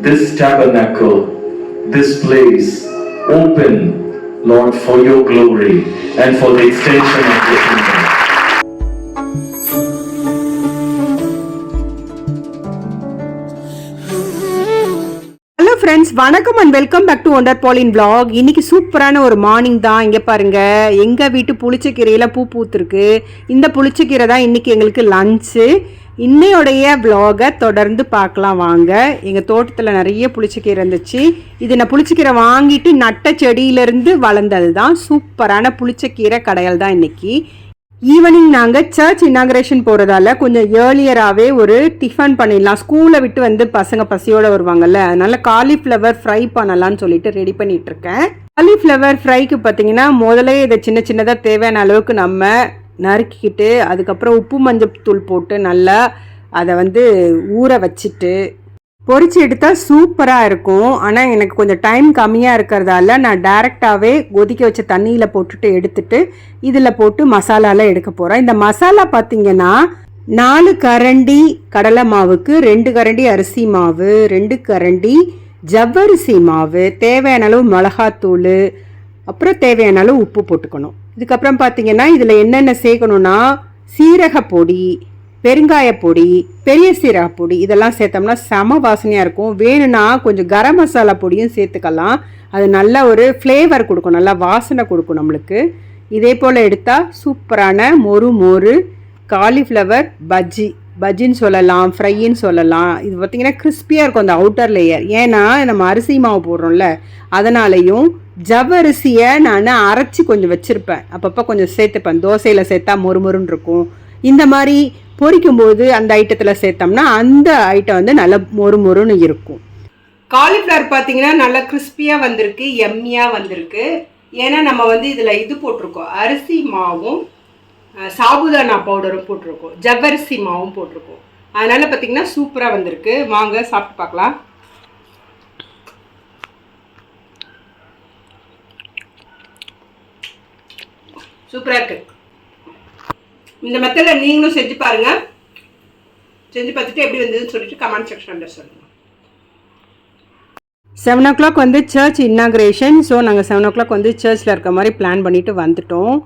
this tabernacle, this place open, Lord, for your glory and for the extension of your kingdom. Hello friends, வணக்கம் and welcome back to Wonder பாலின் vlog. இன்னைக்கு சூப்பரான ஒரு morning தான். இங்கே பாருங்க, எங்கள் வீட்டு புளிச்சக்கீரையில் பூ பூத்துருக்கு. இந்த புளிச்சக்கீரை தான் இன்னைக்கு எங்களுக்கு லஞ்சு. இன்னையோடைய vlog-ஐ தொடர்ந்து பார்க்கலாம் வாங்க. எங்கள் தோட்டத்தில் நிறைய புளிச்சக்கீரை இருந்துச்சு. இது நான் புளிச்சக்கீரை வாங்கிட்டு நட்ட செடியிலேருந்து வளர்ந்தது தான். சூப்பரான புளிச்சக்கீரை கடையல் தான் இன்னைக்கு. ஈவினிங் நாங்கள் சர்ச் இனாகரேஷன் போகிறதால கொஞ்சம் ஏர்லியராகவே ஒரு டிஃபன் பண்ணிடலாம். ஸ்கூலை விட்டு வந்து பசங்க பசியோடு வருவாங்கல்ல, அதனால காலிஃப்ளவர் ஃப்ரை பண்ணலான்னு சொல்லிட்டு ரெடி பண்ணிட்டு இருக்கேன். காலிஃப்ளவர் ஃப்ரைக்கு பார்த்தீங்கன்னா முதல்ல இதை சின்ன சின்னதாக தேவையான அளவுக்கு நம்ம நறுக்கிக்கிட்டு அதுக்கப்புறம் உப்பு மஞ்சள் போட்டு நல்லா அதை வந்து ஊற வச்சுட்டு பொரிச்சு எடுத்தால் சூப்பராக இருக்கும். ஆனால் எனக்கு கொஞ்சம் டைம் கம்மியாக இருக்கிறதால நான் டைரெக்டாகவே கொதிக்க வச்ச தண்ணியில் போட்டுட்டு எடுத்துட்டு இதில் போட்டு மசாலாலாம் எடுக்க போகிறேன். இந்த மசாலா பார்த்திங்கன்னா 4 கரண்டி கடலை மாவுக்கு 2 கரண்டி அரிசி மாவு, 2 கரண்டி ஜவ்வரிசி மாவு, தேவையான அளவு மிளகாத்தூள், அப்புறம் தேவையான அளவு உப்பு போட்டுக்கணும். இதுக்கப்புறம் பார்த்திங்கன்னா இதில் என்னென்ன சேர்க்கணுன்னா சீரக பொடி, பெருங்காய பொடி, பெரிய சீரக பொடி, இதெல்லாம் சேர்த்தோம்னா செம வாசனையாக இருக்கும். வேணும்னா கொஞ்சம் கரம் மசாலா பொடியும் சேர்த்துக்கலாம். அது நல்ல ஒரு ஃப்ளேவர் கொடுக்கும், நல்லா வாசனை கொடுக்கும் நம்மளுக்கு. இதே போல் எடுத்தால் சூப்பரான மொறு காலிஃப்ளவர் பஜ்ஜின்னு சொல்லலாம், ஃப்ரைன்னு சொல்லலாம். இது பார்த்திங்கன்னா கிறிஸ்பியாக இருக்கும் அந்த அவுட்டர் லேயர். ஏன்னா நம்ம அரிசி மாவு போடுறோம்ல, அதனாலையும் ஜவ்வரிசியை நான் அரைச்சி கொஞ்சம் வச்சுருப்பேன், அப்பப்போ கொஞ்சம் சேர்த்துப்பேன். தோசையில் சேர்த்தா மொறுமொறுன்னு இருக்கும். இந்த மாதிரி பொரிக்கும்போது அந்த ஐட்டத்தில் சேர்த்தோம்னா அந்த ஐட்டம் வந்து நல்லா மொறுமொறுன்னு இருக்கும். காலிஃப்ளவர் பார்த்தீங்கன்னா நல்லா கிறிஸ்பியாக வந்திருக்கு, எம்மியாக வந்திருக்கு. ஏன்னா நம்ம வந்து இதில் இது போட்டிருக்கோம், அரிசி மாவும் சாபுதானா பவுடரும் போட்டிருக்கோம், ஜவ்வரிசி மாவும் போட்டிருக்கோம். அதனால் பார்த்தீங்கன்னா சூப்பராக வந்திருக்கு. வாங்க சாப்பிட்டு பார்க்கலாம். சூப்பராக இருக்குது. இந்த மெத்தடில் நீங்களும் செஞ்சு பாருங்கள். செஞ்சு பார்த்துட்டு எப்படி வந்ததுன்னு சொல்லிட்டு கமெண்ட் செக்ஷனில் சொல்லுங்கள். 7 o'clock வந்து சர்ச் இன்னாகரேஷன். ஸோ நாங்கள் 7 o'clock வந்து சர்ச்சில் இருக்க மாதிரி பிளான் பண்ணிட்டு வந்துட்டோம்.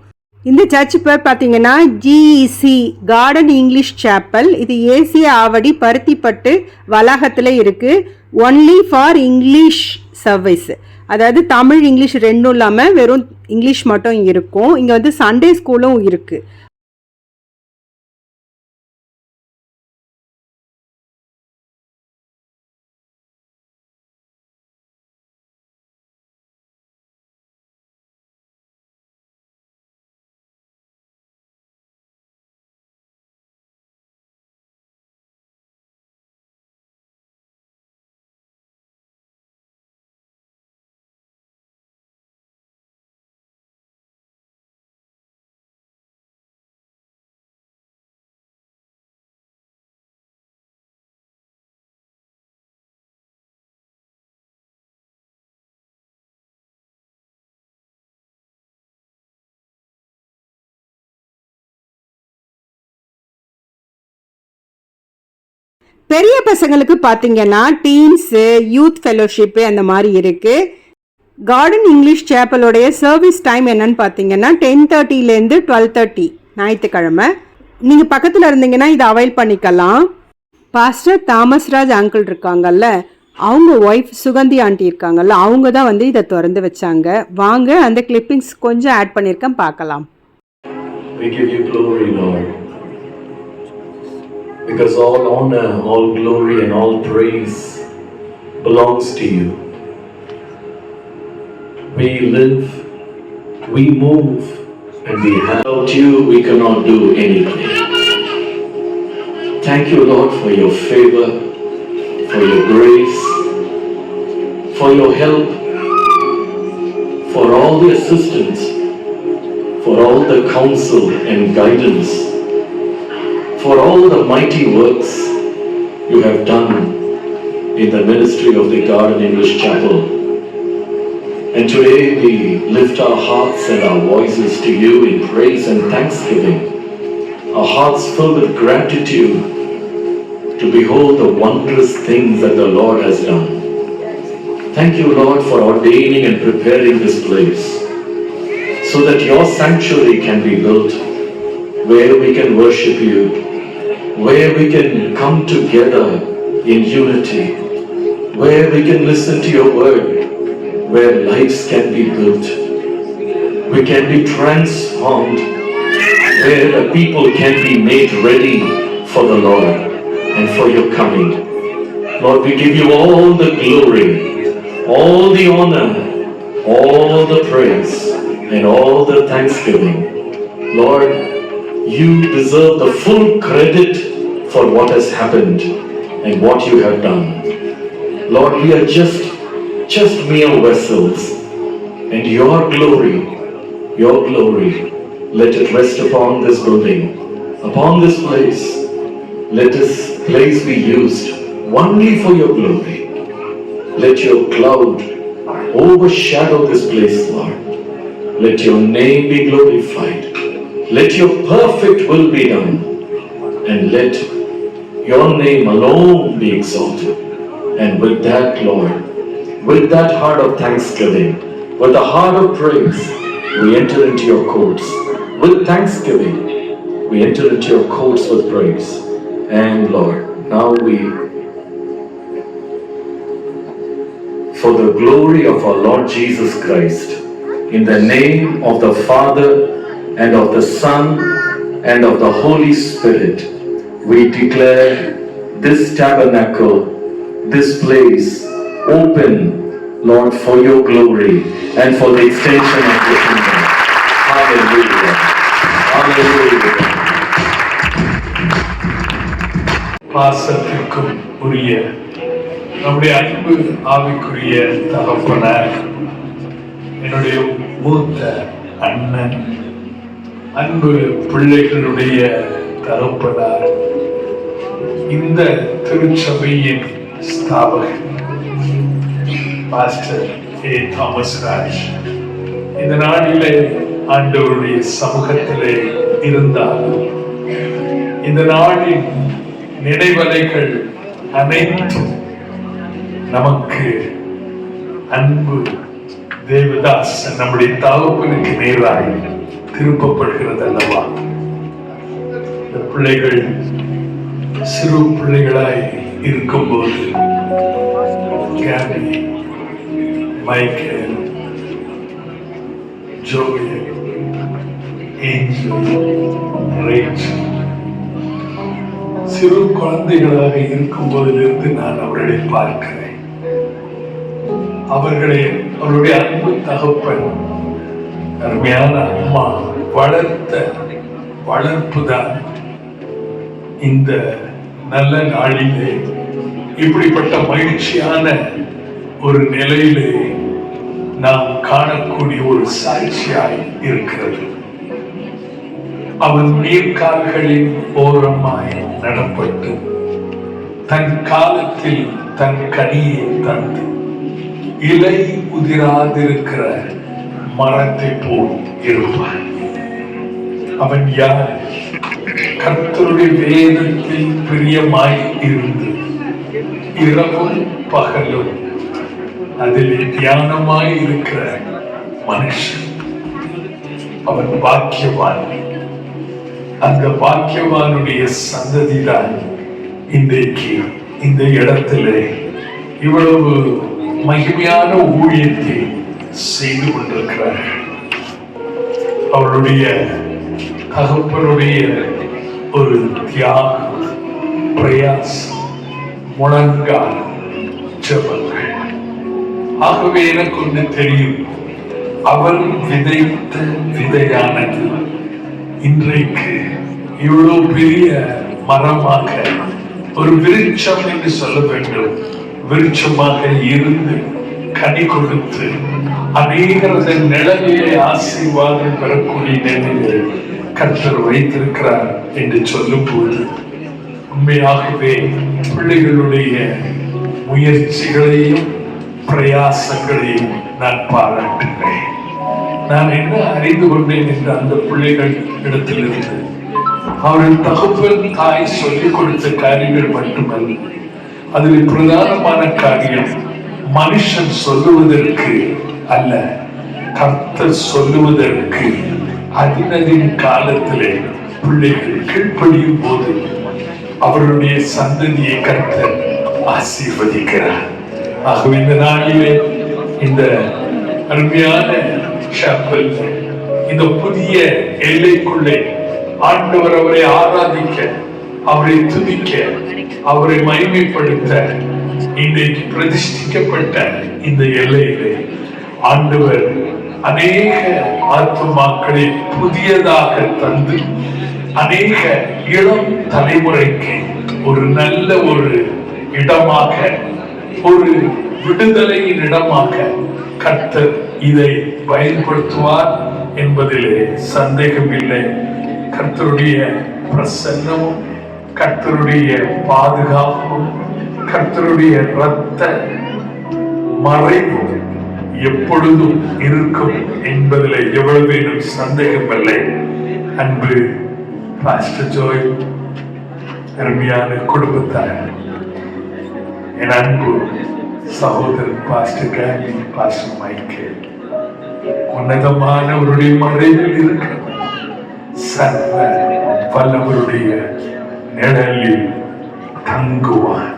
இந்த சர்ச் பேர் பார்த்தீங்கன்னா ஜிஇசி கார்டன் இங்கிலீஷ் சேப்பல். இது ஏசிய ஆவடி பருத்திப்பட்டு வளாகத்தில் இருக்குது. ஒன்லி ஃபார் இங்கிலீஷ் சர்வீஸ், அதாவது தமிழ் இங்கிலீஷ் ரெண்டும் இல்லாமல் வெறும் இங்கிலீஷ் மட்டும் இருக்கும். இங்கே வந்து சண்டே ஸ்கூலும் இருக்குது. பெரிய பசங்களுக்கு பார்த்தீங்கன்னா டீன்ஸு, யூத் ஃபெலோஷிப்பு அந்த மாதிரி இருக்குது. கார்டன் இங்கிலீஷ் சேப்பலோடைய சர்வீஸ் டைம் என்னன்னு பார்த்தீங்கன்னா 10:30 12:30 ஞாயிற்றுக்கிழமை. நீங்கள் பக்கத்தில் இருந்தீங்கன்னா இதை அவைல் பண்ணிக்கலாம். பாஸ்டர் தாமஸ்ராஜ் அங்கிள் இருக்காங்கல்ல, அவங்க ஒய்ஃப் சுகந்தி ஆண்டி இருக்காங்கல்ல, அவங்க தான் வந்து இதை திறந்து வச்சாங்க. வாங்க அந்த கிளிப்பிங்ஸ் கொஞ்சம் ஆட் பண்ணியிருக்கேன், பார்க்கலாம். We give you glory, Lord. Because all honor, all glory and all praise belongs to you. We live, we move, and we have. Without you, we cannot do anything. Thank you, Lord, for your favor, for your grace, for your help, for all the assistance, for all the counsel and guidance, for all the mighty works you have done in the ministry of the Garden English Chapel. And today we lift our hearts and our voices to you in praise and thanksgiving. Our hearts filled with gratitude to behold the wondrous things that the Lord has done. Thank you, Lord, for ordaining and preparing this place so that your sanctuary can be built, where we can worship you, where we can come together in unity, where we can listen to your word, where lives can be built, we can be transformed, where the people can be made ready for the Lord and for your coming. Lord, we give you all the glory, all the honor, all the praise, and all the thanksgiving. Lord, you deserve the full credit for what has happened and what you have done. Lord, we are just mere vessels, and your glory, let it rest upon this building, upon this place. Let this place be used only for your glory. Let your cloud overshadow this place, Lord. Let your name be glorified. Let your perfect will be done. And let your name alone be exalted. And with that, Lord, with that heart of thanksgiving, with the heart of praise, we enter into your courts. With thanksgiving, we enter into your courts with praise. And Lord, now we, for the glory of our Lord Jesus Christ, in the name of the Father and of the Son and of the Holy Spirit, we declare this tabernacle, this place open, Lord, for your glory and for the extension of your kingdom. Hallelujah. Hallelujah. பாசத்திற்கும் உரிய நம்முடைய அன்பு ஆவிக்குரிய தகப்பனார், என்னுடைய மூத்த அண்ணன், அன்பு பிள்ளைகளுடைய தகப்பனார், இந்த திருச்சபையின் ஸ்தாபகர் பாஸ்டர் ஏ. தாமஸ் ராஜ் இந்த நாளிலே ஆண்டவருடைய சமூகத்திலே இருந்தாலும் இந்த நாளின் நினைவலைகள் அனைத்தும் நமக்கு அன்பு தேவதாஸ் நம்முடைய தகப்பனுக்கு நேராய் திருப்பப்படுகிறது அல்லவா. இந்த பிள்ளைகள் சிறு பிள்ளைகளாய் இருக்கும்போது Gabby, Michael, Joel, Angel, Rachel சிறு குழந்தைகளாக இருக்கும் போதிலிருந்து நான் அவர்களை பார்க்கிறேன். அவருடைய அன்பு தகப்பன், அருமையான அம்மா வளர்த்த வளர்ப்புதான் இந்த நல்ல நாளிலே இப்படிப்பட்ட மகிழ்ச்சியான ஒரு நிலையிலே நாம் காணக்கூடிய ஒரு சாட்சியாய் இருக்கிறது. அவன் நீர்க்கால்களின் ஓரமாய் நடப்பட்டு தன் காலத்தில் தன் கனியை தந்து இலை உதிராதிருக்கிற மரத்தை போல் இருப்பான். அவன் யார்? கர்த்தருடைய வேதத்தில் பிரியமாய் இருந்து இரவும் பகலும் அதில் தியானமாய் இருக்கிற மனுஷன். அவன் பாக்கியவான். அந்த பாக்கியவானுடைய சந்ததிதான் இன்றைக்கு இந்த இடத்திலே இவ்வளவு மகிமையான ஊழியத்தை செய்து கொண்டிருக்கிறார்கள். அவருடைய தகப்பனுடைய ஒரு தியாகம், பிரயாசம், முழங்கால் ஜெபங்கள். ஆகவே எனக்கு ஒன்று தெரியும், அவர் விதைத்த விதையானது இன்றைக்கு இவ்வளவு பெரிய மரமாக, ஒரு விருட்சம் என்று சொல்ல வேண்டும், விருட்சமாக இருந்து கனி கொடுத்து அநேகரது நிழலிலே ஆசீர்வாதம் பெறக்கூடிய நிலையிலே கர்த்தர் வைத்திருக்கிறார் என்று சொல்லும் போது உண்மையாகவே பிள்ளைகளுடைய முயற்சிகளையும் பிரயாசங்களையும் நான் பாராட்டுகிறேன். நான் என்ன அறிந்து கொண்டேன் என்று அந்த பிள்ளைகள் இடத்திலிருந்து அவர்கள் தகப்பன் தாய் சொல்லிக் கொடுத்த காரியங்கள் மட்டுமல்ல, அதில் பிரதானமான காரியம் மனுஷன் சொல்லுவதற்கு அல்ல, கர்த்தர் சொல்லுவதற்கு அதினதின் காலத்திலே பிள்ளைகள் கீழ்ப்படியும் போது அவருடைய சந்ததியை கர்த்தர் ஆசீர்வதிக்கிறார். ஆகவே இந்த நாளிலே இந்த அருமையான ஷாப்பல் இந்த புதிய எல்லைக்குள்ளே ஆண்டவர் அவரை ஆராதிக்க, அவரை துதிக்க, அவரை மகிமைப்படுத்த இன்றைக்கு பிரதிஷ்டிக்கப்பட்ட இந்த எல்லையிலே ஆண்டவர் அநேக ஆத்துமாக்களை புதியதாக தந்து அநேக இளம் தலைமுறைக்கு ஒரு நல்ல ஒரு இடமாக, ஒரு விடுதலையின் இடமாக கர்த்தர் இதை பயன்படுத்துவார் என்பதிலே சந்தேகமில்லை. கர்த்தருடைய பிரசன்னமும் கர்த்தருடைய பாதுகாப்பும் கர்த்தருடைய இரத்த மறைவும் எப்பொழுதும் இருக்கும் என்பதில் எவ்வளவேனும் சந்தேகமில்லை. அன்பு பாஸ்டர் ஜோய், அருமையான குடும்பத்தார், என் அன்பு சகோதரர் பாஸ்டர் கேண்டி, பாஸ்டர் மைக்கேல், உன்னதமான அவருடைய மறைவில் இருக்க சர்வ வல்லவருடைய நிழலில் தங்குவார்.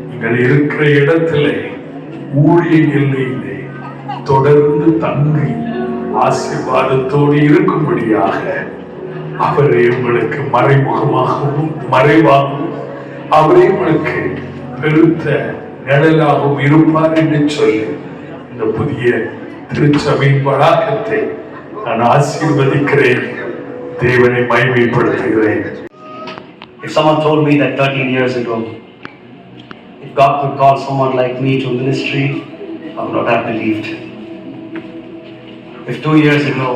நீங்கள் இருக்கிற இடத்திலே ஊழிய எல்லையிலே தொடர்ந்து தங்கி ஆசீர்வாதத்தோடு இருக்கும்படியாக அவரை உங்களுக்கு மறைமுகமாகவும் மறைவாகவும் அவரை உங்களுக்கு பெருத்த நிழலாகவும் இருப்பார் என்று சொல்லி இந்த புதிய திருச்சபையின் வளாகத்தை நான் ஆசீர்வதிக்கிறேன். தேவனை மகிமைப்படுத்துகிறேன். If someone told me that 13 years ago, if God could call someone like me to ministry, I would not have believed. If 2 years ago,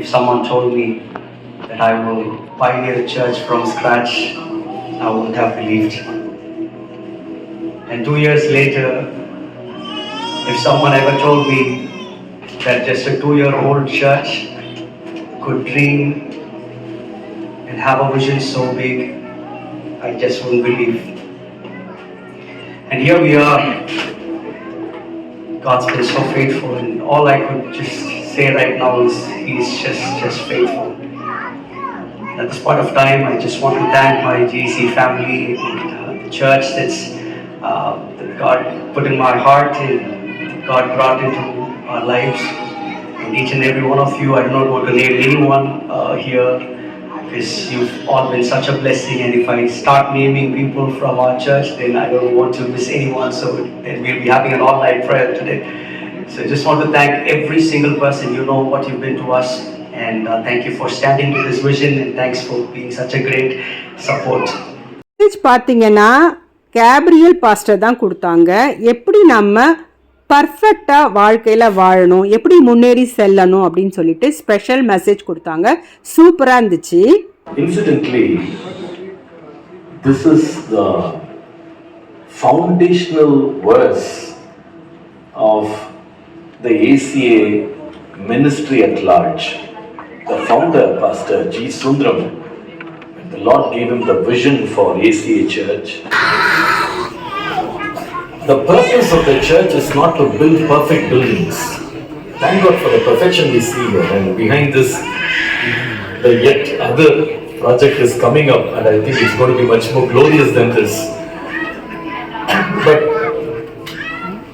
if someone told me that I will pioneer a church from scratch, I wouldn't have believed. And 2 years later, if someone ever told me that just a 2-year-old church could dream and have a vision so big, I just wouldn't believe. And here we are. God's been so faithful, and all I could just say right now is He's just faithful. At this point of time, I just want to thank my GC family, the church that God put in my heart and God brought into our lives. And each and every one of you, I do not want to name anyone here, because you've all been such a blessing, and if I start naming people from our church, then I don't want to miss anyone, so then we'll be having an all-night prayer today. So I just want to thank every single person. You know what you've been to us, and thank you for standing to this vision, and thanks for being such a great support. பார்த்தீங்கன்னா Gabriel pastor தான் கொடுத்தாங்க. எப்படி நம்ம பர்ஃபெக்டாக வாழ்க்கையில் வாழணும், எப்படி முன்னேறி செல்லணும் அப்படின்னு சொல்லிட்டு ஸ்பெஷல் மெசேஜ் கொடுத்தாங்க. சூப்பராக இருந்துச்சு. Incidentally, this is the foundational verse of the ACA ministry at large. The founder, Pastor G. Sundram, the Lord gave him the vision for ACA Church. The purpose of the church is not to build perfect buildings. Thank God for the perfection we see here, and behind this, the yet other project is coming up, and I think it's going to be much more glorious than this. But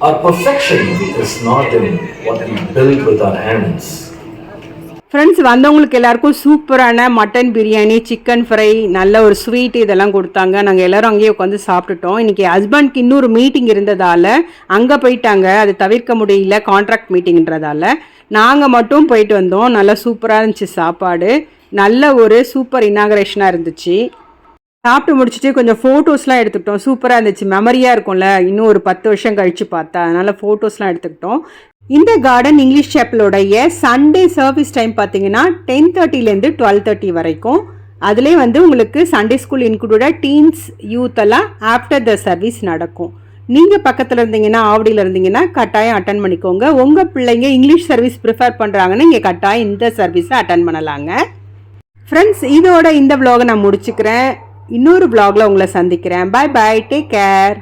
our perfection is not in what we build with our hands. Friends, வந்தவங்களுக்கு எல்லாருக்கும் சூப்பரான mutton biryani, chicken fry, நல்ல ஒரு sweet இதெல்லாம் கொடுத்தாங்க. நாங்கள் எல்லோரும் அங்கேயே உட்காந்து சாப்பிட்டுட்டோம். இன்றைக்கி ஹஸ்பண்ட்க்கு இன்னொரு மீட்டிங் இருந்ததால் அங்கே போயிட்டாங்க. அது தவிர்க்க முடியல, கான்ட்ராக்ட் மீட்டிங்கிறதால. நாங்கள் மட்டும் போயிட்டு வந்தோம். நல்லா சூப்பராக இருந்துச்சு சாப்பாடு. நல்ல ஒரு சூப்பர் இனாகரேஷனாக இருந்துச்சு. சாப்பிட்டு முடிச்சுட்டு கொஞ்சம் ஃபோட்டோஸ்லாம் எடுத்துக்கிட்டோம். சூப்பராக இருந்துச்சு. மெமரியாக இருக்கும்ல, இன்னும் ஒரு 10 வருஷம் கழித்து பார்த்தா. அதனால் ஃபோட்டோஸ்லாம் எடுத்துக்கிட்டோம். இந்த கார்டன் இங்கிலீஷ் சேப்பலோடைய சண்டே சர்வீஸ் டைம் பார்த்தீங்கன்னா 10:30லேருந்து 12:30 வரைக்கும். அதிலே உங்களுக்கு சண்டே ஸ்கூல் இன்க்ளூடாக டீன்ஸ் யூத் எல்லாம் ஆஃப்டர் த சர்வீஸ் நடக்கும். நீங்கள் பக்கத்தில் இருந்தீங்கன்னா, ஆவடியில் இருந்தீங்கன்னா கட்டாயம் அட்டன் பண்ணிக்கோங்க. உங்கள் பிள்ளைங்க இங்கிலீஷ் சர்வீஸ் ப்ரிஃபர் பண்ணுறாங்கன்னு இங்கே கட்டாயம் இந்த சர்வீஸை அட்டன் பண்ணலாங்க. ஃப்ரெண்ட்ஸ், இதோட இந்த vlog நான் முடிச்சுக்கிறேன். இன்னொரு vlogல உங்களை சந்திக்கிறேன். Bye bye, take care.